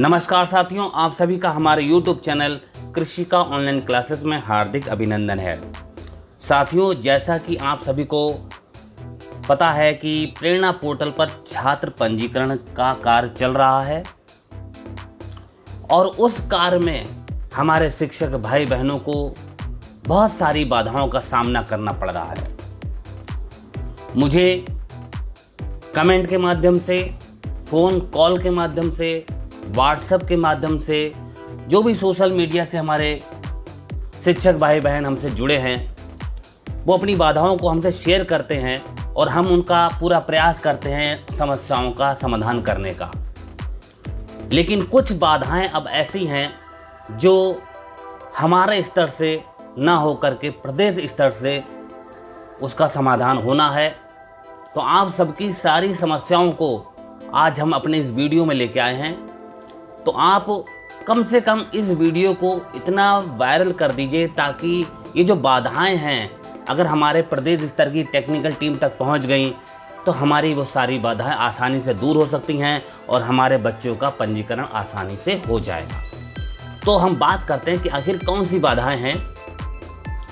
नमस्कार साथियों, आप सभी का हमारे YouTube चैनल कृषि का ऑनलाइन क्लासेस में हार्दिक अभिनंदन है। साथियों, जैसा कि आप सभी को पता है कि प्रेरणा पोर्टल पर छात्र पंजीकरण का कार्य चल रहा है और उस कार्य में हमारे शिक्षक भाई बहनों को बहुत सारी बाधाओं का सामना करना पड़ रहा है। मुझे कमेंट के माध्यम से, फ़ोन कॉल के माध्यम से, व्हाट्सएप के माध्यम से, जो भी सोशल मीडिया से हमारे शिक्षक भाई बहन हमसे जुड़े हैं, वो अपनी बाधाओं को हमसे शेयर करते हैं और हम उनका पूरा प्रयास करते हैं समस्याओं का समाधान करने का। लेकिन कुछ बाधाएं अब ऐसी हैं जो हमारे स्तर से ना होकर के प्रदेश स्तर से उसका समाधान होना है। तो आप सबकी सारी समस्याओं को आज हम अपने इस वीडियो में लेके आए हैं। तो आप कम से कम इस वीडियो को इतना वायरल कर दीजिए ताकि ये जो बाधाएं हैं, अगर हमारे प्रदेश स्तर की टेक्निकल टीम तक पहुंच गई तो हमारी वो सारी बाधाएं आसानी से दूर हो सकती हैं और हमारे बच्चों का पंजीकरण आसानी से हो जाएगा। तो हम बात करते हैं कि आखिर कौन सी बाधाएं हैं।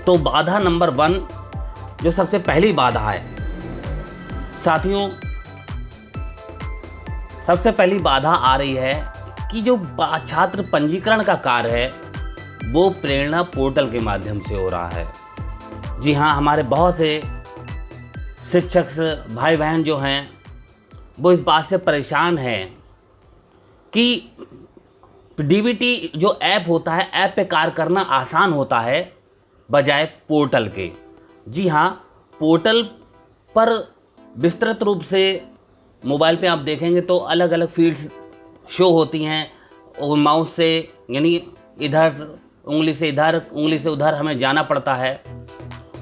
तो बाधा नंबर 1, जो सबसे पहली बाधा है साथियों, सबसे पहली बाधा आ रही है कि जो छात्र पंजीकरण का कार्य है वो प्रेरणा पोर्टल के माध्यम से हो रहा है। जी हाँ, हमारे बहुत से शिक्षक भाई बहन जो हैं वो इस बात से परेशान हैं कि डीबीटी जो ऐप होता है, ऐप पे कार्य करना आसान होता है बजाय पोर्टल के। जी हाँ, पोर्टल पर विस्तृत रूप से मोबाइल पे आप देखेंगे तो अलग अलग फील्ड्स शो होती हैं और माउस से, यानी इधर उंगली से इधर, उंगली से उधर हमें जाना पड़ता है।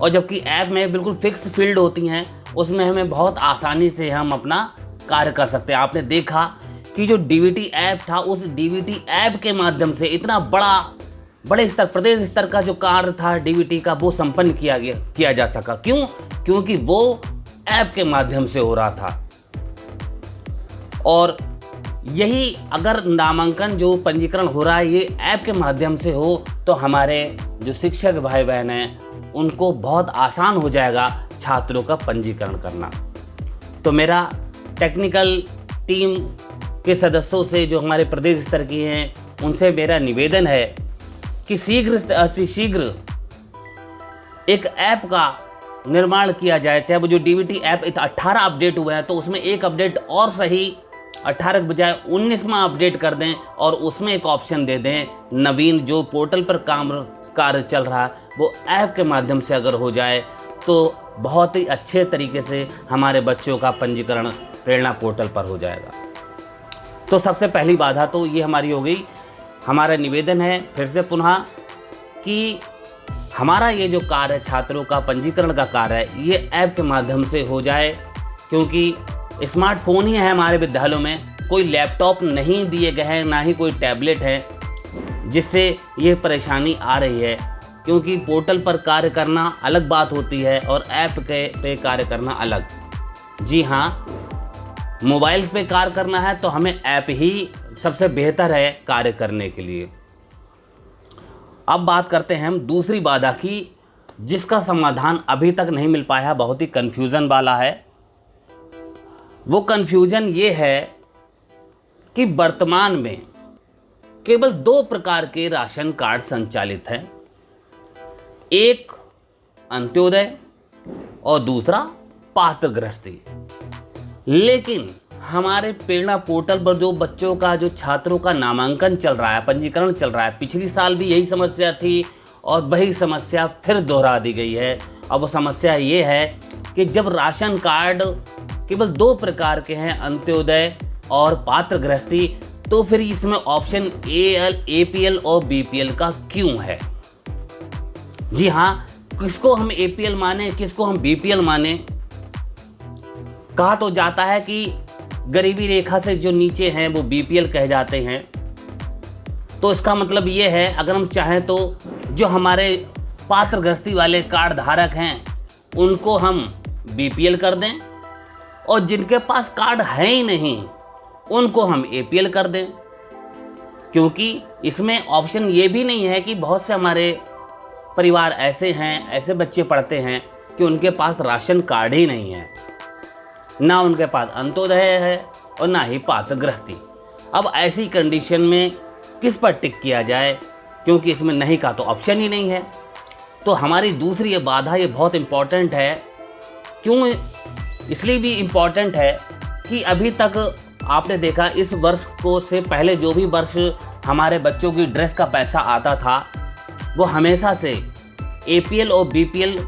और जबकि ऐप में बिल्कुल फिक्स फील्ड होती हैं, उसमें हमें बहुत आसानी से हम अपना कार्य कर सकते हैं। आपने देखा कि जो डीबीटी ऐप था, उस डीबीटी ऐप के माध्यम से इतना बड़े स्तर, प्रदेश स्तर का जो कार्य था डीबीटी का, वो संपन्न किया जा सका। क्यों? क्योंकि वो ऐप के माध्यम से हो रहा था। और यही अगर नामांकन जो पंजीकरण हो रहा है ये ऐप के माध्यम से हो तो हमारे जो शिक्षक भाई बहन हैं उनको बहुत आसान हो जाएगा छात्रों का पंजीकरण करना। तो मेरा टेक्निकल टीम के सदस्यों से, जो हमारे प्रदेश स्तर की हैं, उनसे मेरा निवेदन है कि शीघ्र एक ऐप का निर्माण किया जाए। चाहे वो जो डीबीटी ऐप 18 अपडेट हुए हैं तो उसमें एक अपडेट और सही 18 के बजाय 19वां अपडेट कर दें और उसमें एक ऑप्शन दे दें नवीन, जो पोर्टल पर कार्य चल रहा है वो ऐप के माध्यम से अगर हो जाए तो बहुत ही अच्छे तरीके से हमारे बच्चों का पंजीकरण प्रेरणा पोर्टल पर हो जाएगा। तो सबसे पहली बाधा तो ये हमारी हो गई। हमारा निवेदन है फिर से पुनः कि हमारा ये जो कार्य है, छात्रों का पंजीकरण का कार्य है, ये ऐप के माध्यम से हो जाए। क्योंकि स्मार्टफोन ही है हमारे विद्यालयों में, कोई लैपटॉप नहीं दिए गए हैं, ना ही कोई टैबलेट है, जिससे ये परेशानी आ रही है। क्योंकि पोर्टल पर कार्य करना अलग बात होती है और ऐप पे कार्य करना अलग। जी हाँ, मोबाइल पे कार्य करना है तो हमें ऐप ही सबसे बेहतर है कार्य करने के लिए। अब बात करते हैं हम दूसरी बाधा की, जिसका समाधान अभी तक नहीं मिल पाया, बहुत ही कन्फ्यूज़न वाला है। वो कन्फ्यूज़न ये है कि वर्तमान में केवल 2 प्रकार के राशन कार्ड संचालित हैं, एक अंत्योदय और दूसरा पात्र गृहस्थी। लेकिन हमारे प्रेरणा पोर्टल पर जो बच्चों का, जो छात्रों का नामांकन चल रहा है, पंजीकरण चल रहा है, पिछली साल भी यही समस्या थी और वही समस्या फिर दोहरा दी गई है। अब वो समस्या ये है कि जब राशन कार्ड केवल 2 प्रकार के हैं, अंत्योदय और पात्र गृहस्थी, तो फिर इसमें ऑप्शन APL और BPL का क्यों है? जी हाँ, किसको हम APL माने, किसको हम BPL माने? कहा तो जाता है कि गरीबी रेखा से जो नीचे हैं वो BPL कहे जाते हैं। तो इसका मतलब ये है, अगर हम चाहें तो जो हमारे पात्र गृहस्थी वाले कार्ड धारक हैं उनको हम BPL कर दें और जिनके पास कार्ड है ही नहीं उनको हम APL कर दें। क्योंकि इसमें ऑप्शन ये भी नहीं है कि बहुत से हमारे परिवार ऐसे हैं, ऐसे बच्चे पढ़ते हैं कि उनके पास राशन कार्ड ही नहीं है, ना उनके पास अंत्योदय है और ना ही पात्रगृहस्थी। अब ऐसी कंडीशन में किस पर टिक किया जाए, क्योंकि इसमें नहीं का तो ऑप्शन ही नहीं है। तो हमारी दूसरी ये बाधा ये बहुत इम्पॉर्टेंट है। क्यों इसलिए भी इम्पॉर्टेंट है कि अभी तक आपने देखा इस वर्ष को से पहले जो भी वर्ष हमारे बच्चों की ड्रेस का पैसा आता था वो हमेशा से APL और BPL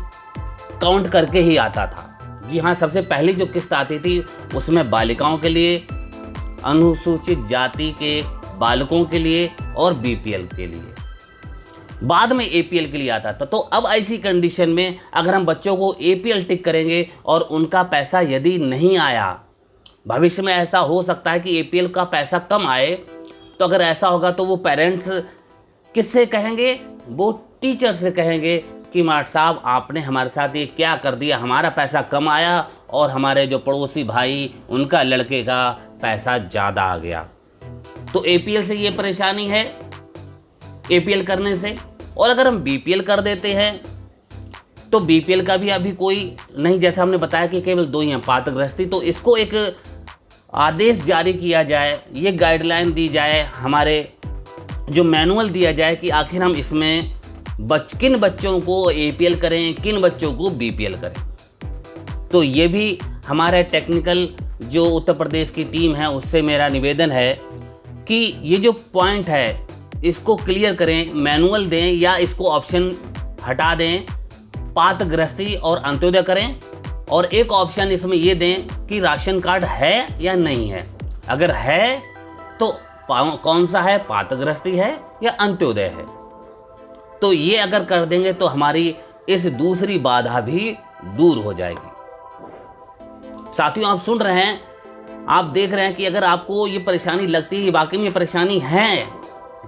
काउंट करके ही आता था। जी हाँ, सबसे पहली जो किस्त आती थी उसमें बालिकाओं के लिए, अनुसूचित जाति के बालकों के लिए और BPL के लिए, बाद में APL के लिए आता था। तो अब ऐसी कंडीशन में अगर हम बच्चों को APL टिक करेंगे और उनका पैसा यदि नहीं आया, भविष्य में ऐसा हो सकता है कि APL का पैसा कम आए, तो अगर ऐसा होगा तो वो पेरेंट्स किससे कहेंगे? वो टीचर से कहेंगे कि मास्टर साहब आपने हमारे साथ ये क्या कर दिया, हमारा पैसा कम आया और हमारे जो पड़ोसी भाई उनका लड़के का पैसा ज़्यादा आ गया। तो APL से ये परेशानी है, APL करने से। और अगर हम BPL कर देते हैं तो BPL का भी अभी कोई नहीं, जैसा हमने बताया कि केवल 2 ही हैं, पात्रगृहस्थी। तो इसको एक आदेश जारी किया जाए, ये गाइडलाइन दी जाए, हमारे जो मैनुअल दिया जाए कि आखिर हम इसमें किन बच्चों को APL करें, किन बच्चों को BPL करें। तो ये भी हमारे टेक्निकल जो उत्तर प्रदेश की टीम है उससे मेरा निवेदन है कि ये जो पॉइंट है इसको क्लियर करें, मैनुअल दें या इसको ऑप्शन हटा दें, पात्रगृहस्थी और अंत्योदय करें। और एक ऑप्शन इसमें ये दें कि राशन कार्ड है या नहीं है। अगर है तो कौन सा है, पात्रगृहस्थी है या अंत्योदय है। तो ये अगर कर देंगे तो हमारी इस दूसरी बाधा भी दूर हो जाएगी। साथियों, आप सुन रहे हैं, आप देख रहे हैं कि अगर आपको ये परेशानी लगती है, वाकई में परेशानी है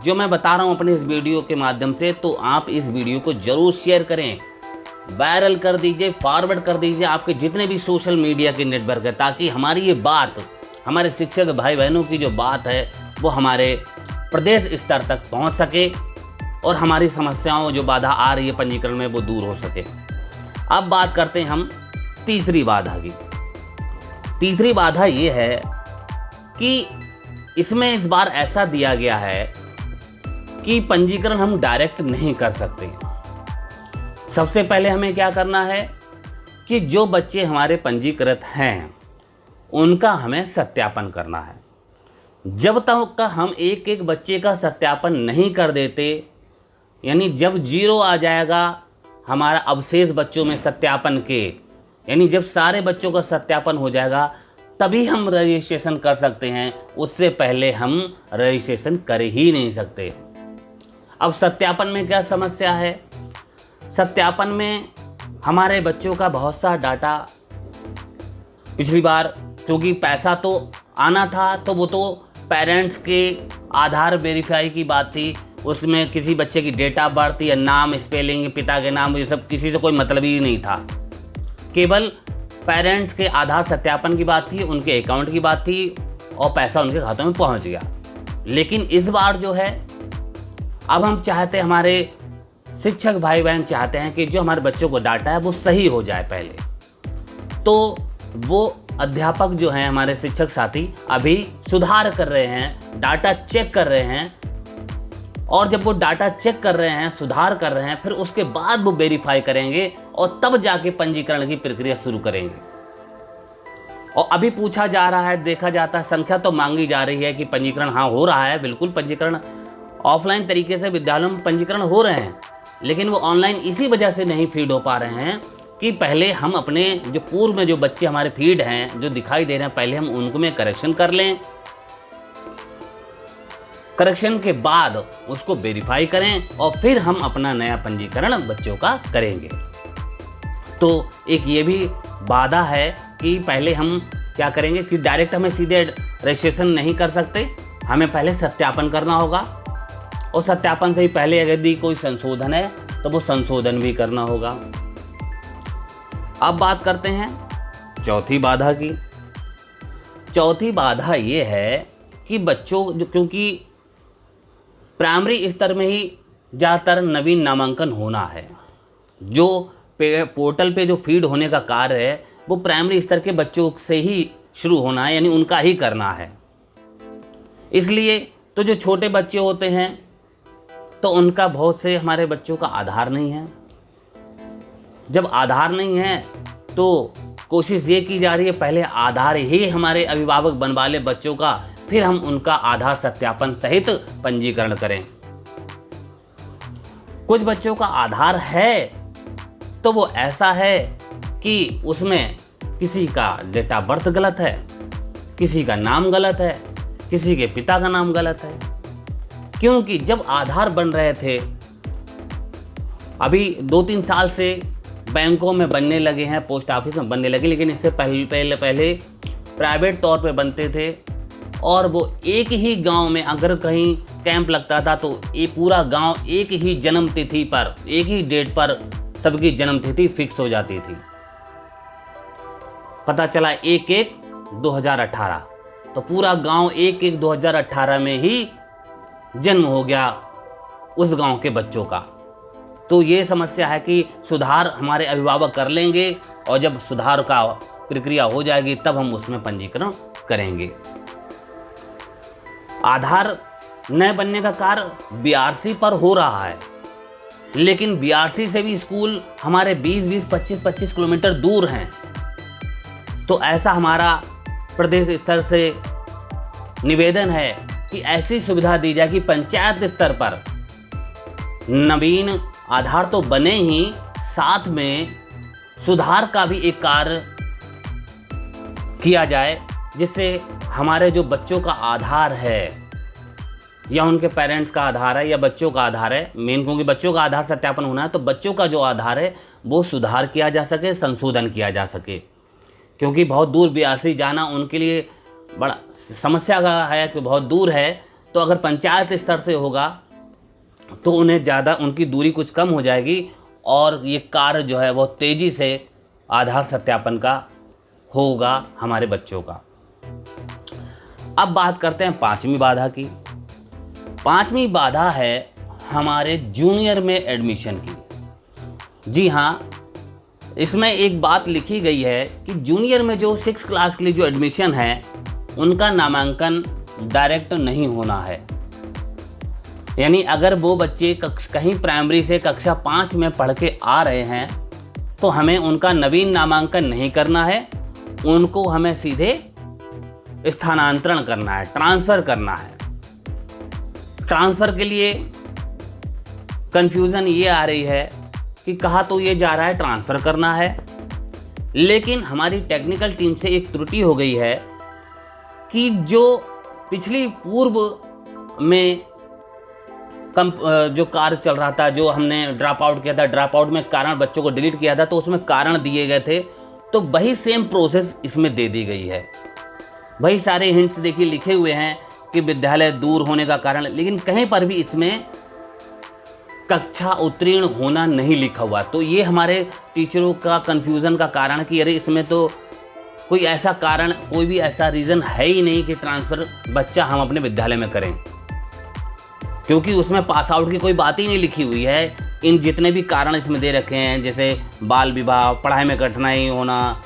जो मैं बता रहा हूँ अपने इस वीडियो के माध्यम से, तो आप इस वीडियो को जरूर शेयर करें, वायरल कर दीजिए, फॉरवर्ड कर दीजिए आपके जितने भी सोशल मीडिया के नेटवर्क है, ताकि हमारी ये बात, हमारे शिक्षक भाई बहनों की जो बात है वो हमारे प्रदेश स्तर तक पहुंच सके और हमारी समस्याओं जो बाधा आ रही है पंजीकरण में वो दूर हो सके। अब बात करते हैं हम तीसरी बाधा की। तीसरी बाधा ये है कि इसमें इस बार ऐसा दिया गया है कि पंजीकरण हम डायरेक्ट नहीं कर सकते। सबसे पहले हमें क्या करना है कि जो बच्चे हमारे पंजीकृत हैं उनका हमें सत्यापन करना है। जब तक हम एक एक बच्चे का सत्यापन नहीं कर देते, यानी जब 0 आ जाएगा हमारा अवशेष बच्चों में सत्यापन के, यानी जब सारे बच्चों का सत्यापन हो जाएगा तभी हम रजिस्ट्रेशन कर सकते हैं, उससे पहले हम रजिस्ट्रेशन कर ही नहीं सकते। अब सत्यापन में क्या समस्या है? सत्यापन में हमारे बच्चों का बहुत सा डाटा, पिछली बार क्योंकि पैसा तो आना था तो वो तो पेरेंट्स के आधार वेरीफाई की बात थी, उसमें किसी बच्चे की डेट ऑफ बर्थ या नाम, स्पेलिंग, पिता के नाम, ये सब किसी से कोई मतलब ही नहीं था। केवल पेरेंट्स के आधार सत्यापन की बात थी, उनके अकाउंट की बात थी और पैसा उनके खातों में पहुंच गया। लेकिन इस बार जो है, अब हम चाहते, हमारे शिक्षक भाई बहन चाहते हैं कि जो हमारे बच्चों को डाटा है वो सही हो जाए पहले। तो वो अध्यापक जो हैं, हमारे शिक्षक साथी अभी सुधार कर रहे हैं, डाटा चेक कर रहे हैं, और जब वो डाटा चेक कर रहे हैं, सुधार कर रहे हैं, फिर उसके बाद वो वेरीफाई करेंगे और तब जाके पंजीकरण की प्रक्रिया शुरू करेंगे। और अभी पूछा जा रहा है, देखा जाता है, संख्या तो मांगी जा रही है कि पंजीकरण हाँ हो रहा है, बिल्कुल पंजीकरण ऑफलाइन तरीके से विद्यालयों में पंजीकरण हो रहे हैं, लेकिन वो ऑनलाइन इसी वजह से नहीं फीड हो पा रहे हैं कि पहले हम अपने जो पूर्व में जो बच्चे हमारे फीड हैं, जो दिखाई दे रहे हैं, पहले हम उनको में करेक्शन कर लें, करेक्शन के बाद उसको वेरीफाई करें और फिर हम अपना नया पंजीकरण बच्चों का करेंगे। तो एक ये भी बाधा है कि पहले हम क्या करेंगे कि डायरेक्ट हमें सीधे रजिस्ट्रेशन नहीं कर सकते, हमें पहले सत्यापन करना होगा और सत्यापन से ही पहले यदि कोई संशोधन है तो वो संशोधन भी करना होगा। अब बात करते हैं चौथी बाधा की। चौथी बाधा ये है कि बच्चों जो, क्योंकि प्राइमरी स्तर में ही ज़्यादातर नवीन नामांकन होना है। जो पोर्टल पे जो फीड होने का कार्य है वो प्राइमरी स्तर के बच्चों से ही शुरू होना है, यानी उनका ही करना है। इसलिए तो जो छोटे बच्चे होते हैं तो उनका बहुत से हमारे बच्चों का आधार नहीं है। जब आधार नहीं है तो कोशिश ये की जा रही है पहले आधार ही हमारे अभिभावक बनवा ले बच्चों का, फिर हम उनका आधार सत्यापन सहित पंजीकरण करें। कुछ बच्चों का आधार है तो वो ऐसा है कि उसमें किसी का डेट ऑफ बर्थ गलत है, किसी का नाम गलत है, किसी के पिता का नाम गलत है। क्योंकि जब आधार बन रहे थे, अभी 2-3 साल से बैंकों में बनने लगे हैं, पोस्ट ऑफिस में बनने लगे, लेकिन इससे पहले प्राइवेट तौर पे बनते थे और वो एक ही गांव में अगर कहीं कैंप लगता था तो ये पूरा गांव एक ही जन्म तिथि पर, एक ही डेट पर सबकी जन्म तिथि फिक्स हो जाती थी। पता चला 1/1/2018, तो पूरा गांव 1/1/2018 में ही जन्म हो गया उस गांव के बच्चों का। तो ये समस्या है कि सुधार हमारे अभिभावक कर लेंगे और जब सुधार का प्रक्रिया हो जाएगी तब हम उसमें पंजीकरण करेंगे। आधार न बनने का कार्य बीआरसी पर हो रहा है, लेकिन बीआरसी से भी स्कूल हमारे 20-20, 25-25 किलोमीटर दूर हैं। तो ऐसा हमारा प्रदेश स्तर से निवेदन है कि ऐसी सुविधा दी जाए कि पंचायत स्तर पर नवीन आधार तो बने ही, साथ में सुधार का भी एक कार्य किया जाए, जिससे हमारे जो बच्चों का आधार है या उनके पेरेंट्स का आधार है या बच्चों का आधार है, मेन क्योंकि बच्चों का आधार सत्यापन होना है, तो बच्चों का जो आधार है वो सुधार किया जा सके, संशोधन किया जा सके। क्योंकि बहुत दूर बीआरसी जाना उनके लिए बड़ा समस्या का है कि बहुत दूर है, तो अगर पंचायत स्तर से होगा तो उन्हें ज़्यादा, उनकी दूरी कुछ कम हो जाएगी और ये कार्य जो है वो तेज़ी से आधार सत्यापन का होगा हमारे बच्चों का। अब बात करते हैं 5वीं बाधा की। 5वीं बाधा है हमारे जूनियर में एडमिशन की। जी हाँ, इसमें एक बात लिखी गई है कि जूनियर में जो 6 क्लास के लिए जो एडमिशन है उनका नामांकन डायरेक्ट नहीं होना है। यानी अगर वो बच्चे कहीं प्राइमरी से कक्षा 5 में पढ़ के आ रहे हैं तो हमें उनका नवीन नामांकन नहीं करना है, उनको हमें सीधे स्थानांतरण करना है, ट्रांसफ़र करना है। ट्रांसफ़र के लिए कन्फ्यूज़न ये आ रही है कि कहा तो ये जा रहा है ट्रांसफ़र करना है, लेकिन हमारी टेक्निकल टीम से एक त्रुटि हो गई है कि जो पिछली पूर्व में जो कार्य चल रहा था, जो हमने ड्रॉप आउट किया था, ड्रॉप आउट में कारण बच्चों को डिलीट किया था, तो उसमें कारण दिए गए थे, तो वही सेम प्रोसेस इसमें दे दी गई है। वही सारे हिंट्स देखिए लिखे हुए हैं कि विद्यालय दूर होने का कारण, लेकिन कहीं पर भी इसमें कक्षा उत्तीर्ण होना नहीं लिखा हुआ। तो ये हमारे टीचरों का कन्फ्यूज़न का कारण कि अरे इसमें तो कोई ऐसा कारण, कोई भी ऐसा रीज़न है ही नहीं कि ट्रांसफ़र बच्चा हम अपने विद्यालय में करें, क्योंकि उसमें पास आउट की कोई बात ही नहीं लिखी हुई है। इन जितने भी कारण इसमें दे रखे हैं, जैसे बाल विवाह, पढ़ाई में कठिनाई होना,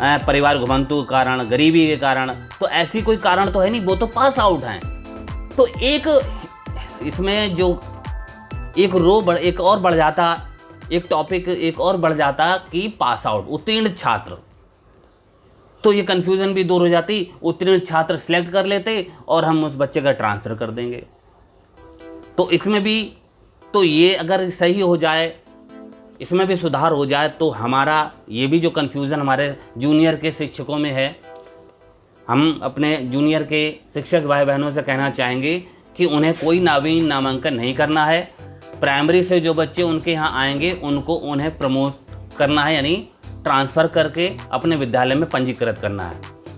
परिवार घुमंतु के कारण, गरीबी के कारण, तो ऐसी कोई कारण तो है नहीं, वो तो पास आउट हैं। तो एक इसमें जो एक एक और बढ़ जाता, एक टॉपिक एक और बढ़ जाता कि पास आउट, उत्तीर्ण छात्र, तो ये कन्फ्यूज़न भी दूर हो जाती। उत्तीर्ण छात्र सिलेक्ट कर लेते और हम उस बच्चे का ट्रांसफ़र कर देंगे। तो इसमें भी, तो ये अगर सही हो जाए, इसमें भी सुधार हो जाए, तो हमारा ये भी जो कन्फ्यूज़न हमारे जूनियर के शिक्षकों में है, हम अपने जूनियर के शिक्षक भाई बहनों से कहना चाहेंगे कि उन्हें कोई नवीन नामांकन नहीं करना है। प्राइमरी से जो बच्चे उनके यहाँ आएंगे उन्हें प्रमोट करना है, यानी ट्रांसफ़र करके अपने विद्यालय में पंजीकृत करना है।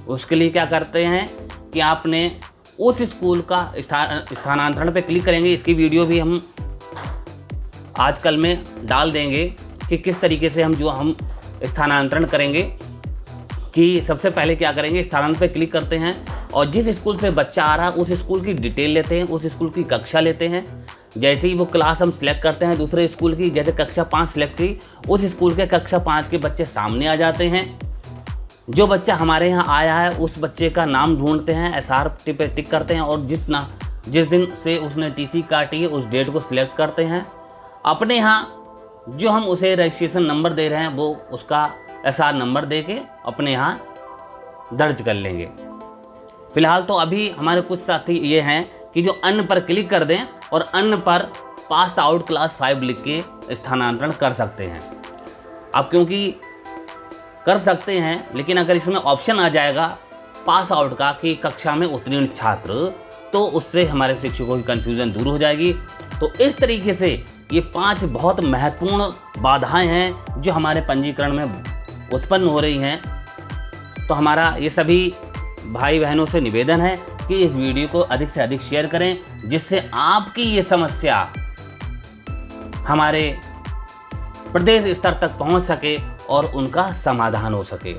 उसके लिए क्या करते हैं कि आपने उस स्कूल का स्थानांतरण पे क्लिक करेंगे। इसकी वीडियो भी हम आजकल में डाल देंगे कि किस तरीके से हम स्थानांतरण करेंगे। कि सबसे पहले क्या करेंगे, स्थानांतरण पे क्लिक करते हैं और जिस स्कूल से बच्चा आ रहा है उस स्कूल की डिटेल लेते हैं, उस स्कूल की कक्षा लेते हैं, जैसे ही वो क्लास हम सिलेक्ट करते हैं दूसरे स्कूल की, जैसे कक्षा 5 सिलेक्ट की, उस स्कूल के कक्षा 5 के बच्चे सामने आ जाते हैं। जो बच्चा हमारे यहाँ आया है उस बच्चे का नाम ढूंढते हैं, SR पे टिक करते हैं और जिस दिन से उसने TC काटी है उस डेट को सिलेक्ट करते हैं। अपने यहाँ जो हम उसे रजिस्ट्रेशन नंबर दे रहे हैं वो उसका SR नंबर दे के अपने यहाँ दर्ज कर लेंगे। फिलहाल तो अभी हमारे कुछ साथी ये हैं कि जो अन्य पर क्लिक कर दें और अन्य पर पास आउट क्लास 5 लिख के स्थानांतरण कर सकते हैं। अब क्योंकि कर सकते हैं, लेकिन अगर इसमें ऑप्शन आ जाएगा पास आउट का कि कक्षा में उत्तीर्ण छात्र, तो उससे हमारे शिक्षकों की कन्फ्यूज़न दूर हो जाएगी। तो इस तरीके से ये 5 बहुत महत्वपूर्ण बाधाएं हैं जो हमारे पंजीकरण में उत्पन्न हो रही हैं। तो हमारा ये सभी भाई बहनों से निवेदन है कि इस वीडियो को अधिक से अधिक शेयर करें, जिससे आपकी ये समस्या हमारे प्रदेश स्तर तक पहुंच सके और उनका समाधान हो सके।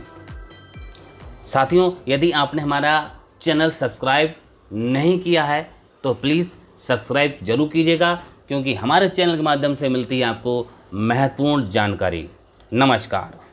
साथियों, यदि आपने हमारा चैनल सब्सक्राइब नहीं किया है तो प्लीज़ सब्सक्राइब जरूर कीजिएगा, क्योंकि हमारे चैनल के माध्यम से मिलती है आपको महत्वपूर्ण जानकारी। नमस्कार।